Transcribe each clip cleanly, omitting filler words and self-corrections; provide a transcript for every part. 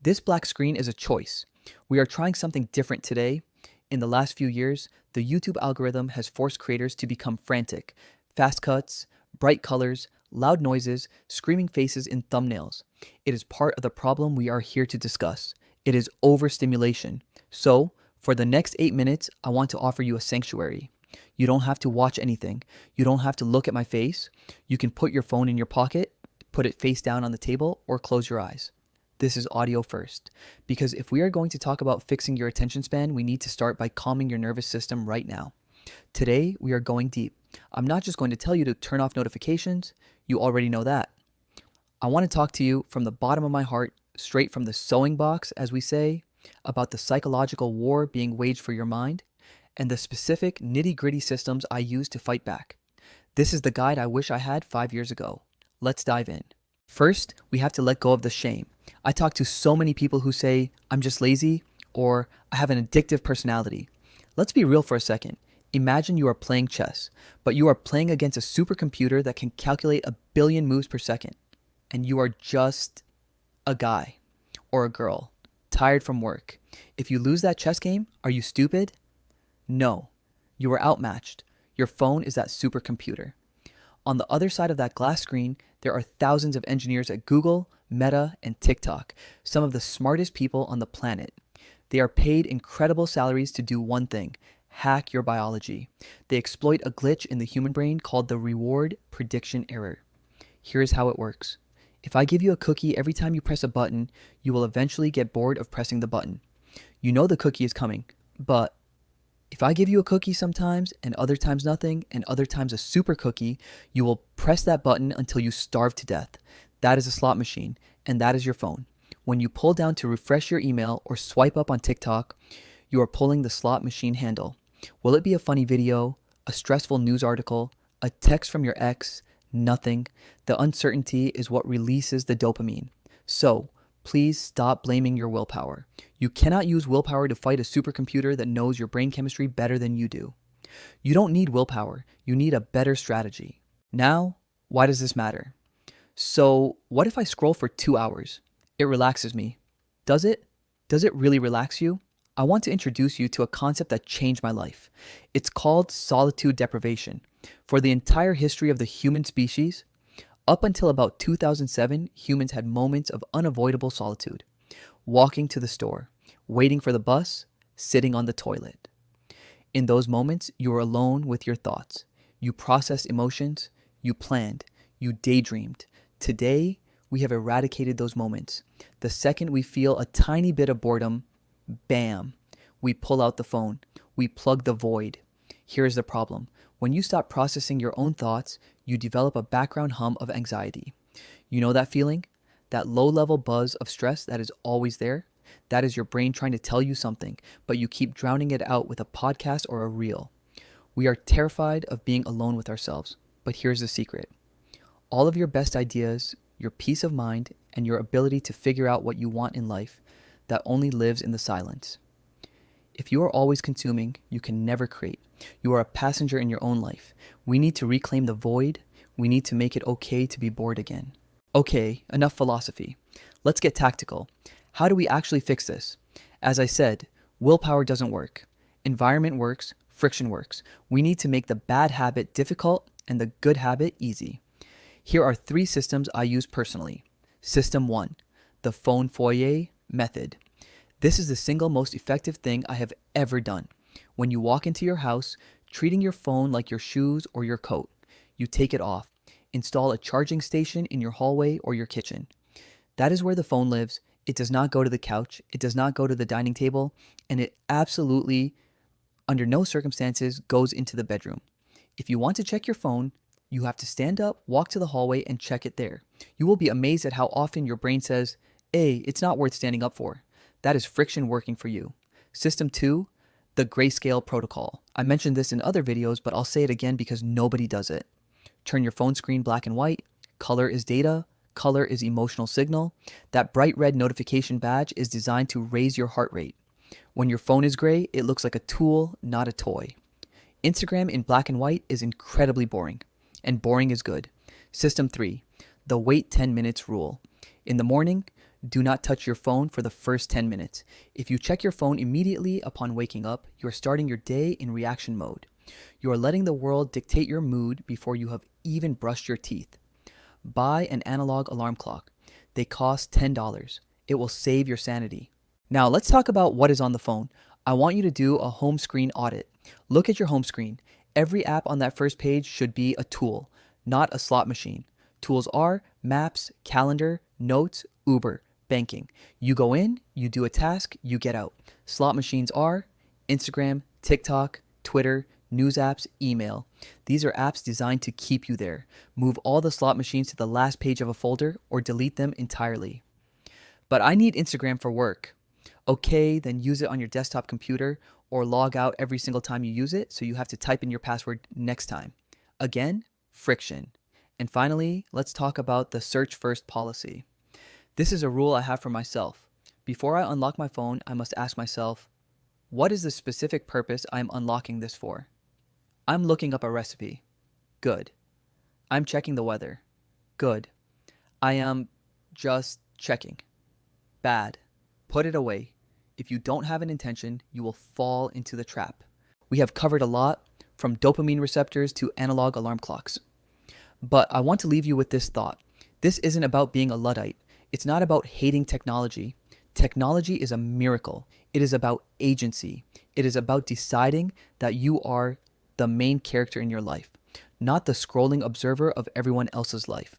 This black screen is a choice. We are trying something different today. In the last few years, the YouTube algorithm has forced creators to become frantic. Fast cuts, bright colors, loud noises, screaming faces in thumbnails. It is part of the problem we are here to discuss. It is overstimulation. So, for the next 8 minutes, I want to offer you a sanctuary. You don't have to watch anything. You don't have to look at my face. You can put your phone in your pocket, put it face down on the table, or close your eyes. This is audio first, because if we are going to talk about fixing your attention span, we need to start by calming your nervous system right now. Today, we are going deep. I'm not just going to tell you to turn off notifications. You already know that. I want to talk to you from the bottom of my heart, straight from the sewing box, as we say, about the psychological war being waged for your mind and the specific nitty-gritty systems I use to fight back. This is the guide I wish I had 5 years ago. Let's dive in. First, we have to let go of the shame. I talk to so many people who say, I'm just lazy, or I have an addictive personality. Let's be real for a second. Imagine you are playing chess, but you are playing against a supercomputer that can calculate 1 billion moves per second. And you are just a guy or a girl, tired from work. If you lose that chess game, are you stupid? No, you are outmatched. Your phone is that supercomputer. On the other side of that glass screen, there are thousands of engineers at Google, Meta, and TikTok, some of the smartest people on the planet. They are paid incredible salaries to do one thing: hack your biology. They exploit a glitch in the human brain called the reward prediction error. Here's how it works. If I give you a cookie every time you press a button, you will eventually get bored of pressing the button. You know the cookie is coming, but if I give you a cookie sometimes, and other times nothing, and other times a super cookie, you will press that button until you starve to death. That is a slot machine, and that is your phone. When you pull down to refresh your email or swipe up on TikTok, you are pulling the slot machine handle. Will it be a funny video, a stressful news article, a text from your ex? Nothing. The uncertainty is what releases the dopamine. So, please stop blaming your willpower. You cannot use willpower to fight a supercomputer that knows your brain chemistry better than you do. You don't need willpower. You need a better strategy. Now, why does this matter? So, what if I scroll for 2 hours? It relaxes me. Does it? Does it really relax you? I want to introduce you to a concept that changed my life. It's called solitude deprivation. For the entire history of the human species, up until about 2007, humans had moments of unavoidable solitude. Walking to the store, waiting for the bus, sitting on the toilet. In those moments, you were alone with your thoughts. You processed emotions, you planned, you daydreamed. Today, we have eradicated those moments. The second we feel a tiny bit of boredom, bam, we pull out the phone. We plug the void. Here's the problem. When you stop processing your own thoughts, you develop a background hum of anxiety. You know that feeling? That low-level buzz of stress that is always there? That is your brain trying to tell you something, but you keep drowning it out with a podcast or a reel. We are terrified of being alone with ourselves, but here's the secret. All of your best ideas, your peace of mind, and your ability to figure out what you want in life, that only lives in the silence. If you are always consuming, you can never create. You are a passenger in your own life. We need to reclaim the void. We need to make it okay to be bored again. Okay, enough philosophy. Let's get tactical. How do we actually fix this? As I said, willpower doesn't work. Environment works, friction works. We need to make the bad habit difficult and the good habit easy. Here are 3 systems I use personally. System 1, the phone foyer method. This is the single most effective thing I have ever done. When you walk into your house, treating your phone like your shoes or your coat, you take it off. Install a charging station in your hallway or your kitchen. That is where the phone lives. It does not go to the couch. It does not go to the dining table. And it absolutely, under no circumstances, goes into the bedroom. If you want to check your phone, you have to stand up, walk to the hallway, and check it there. You will be amazed at how often your brain says, "Hey, it's not worth standing up for." That is friction working for you. System 2, the grayscale protocol. I mentioned this in other videos, but I'll say it again because nobody does it. Turn your phone screen black and white. Color is data. Color is emotional signal. That bright red notification badge is designed to raise your heart rate. When your phone is gray, it looks like a tool, not a toy. Instagram in black and white is incredibly boring, and boring is good. System 3, the wait 10 minutes rule. In the morning, Do not touch your phone for the first 10 minutes. If you check your phone immediately upon waking up, you are starting your day in reaction mode. You are letting the world dictate your mood before you have even brushed your teeth. Buy an analog alarm clock. They cost $10. It will save your sanity. Now, let's talk about what is on the phone. I want you to do a home screen audit. Look at your home screen. Every app on that first page should be a tool, not a slot machine. Tools are Maps, Calendar, Notes, Uber, banking. You go in, you do a task, you get out. Slot machines are Instagram, TikTok, Twitter, news apps, email. These are apps designed to keep you there. Move all the slot machines to the last page of a folder or delete them entirely. But I need Instagram for work. Okay, then use it on your desktop computer or log out every single time you use it, so you have to type in your password next time. Again, friction. And finally, let's talk about the search first policy. This is a rule I have for myself. Before I unlock my phone, I must ask myself, what is the specific purpose I'm unlocking this for? I'm looking up a recipe. Good. I'm checking the weather. Good. I am just checking. Bad. Put it away. If you don't have an intention, you will fall into the trap. We have covered a lot, from dopamine receptors to analog alarm clocks. But I want to leave you with this thought. This isn't about being a Luddite. It's not about hating technology. Technology is a miracle. It is about agency. It is about deciding that you are the main character in your life, not the scrolling observer of everyone else's life.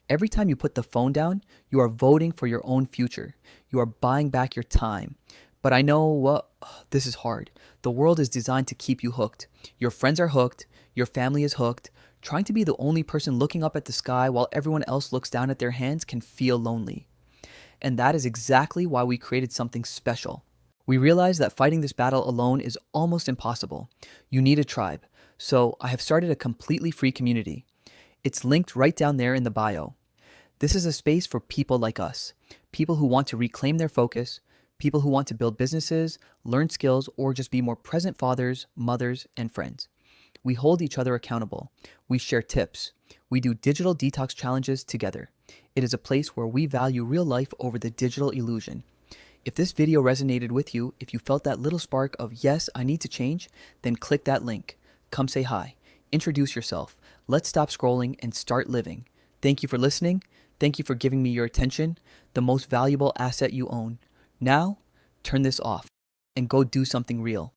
Every time you put the phone down, you are voting for your own future. You are buying back your time. But I know this is hard. The world is designed to keep you hooked. Your friends are hooked. Your family is hooked. Trying to be the only person looking up at the sky while everyone else looks down at their hands can feel lonely. And that is exactly why we created something special. We realized that fighting this battle alone is almost impossible. You need a tribe. So I have started a completely free community. It's linked right down there in the bio. This is a space for people like us, people who want to reclaim their focus, people who want to build businesses, learn skills, or just be more present fathers, mothers, and friends. We hold each other accountable. We share tips. We do digital detox challenges together. It is a place where we value real life over the digital illusion. If this video resonated with you, if you felt that little spark of, yes, I need to change, then click that link. Come say hi. Introduce yourself. Let's stop scrolling and start living. Thank you for listening. Thank you for giving me your attention, the most valuable asset you own. Now, turn this off and go do something real.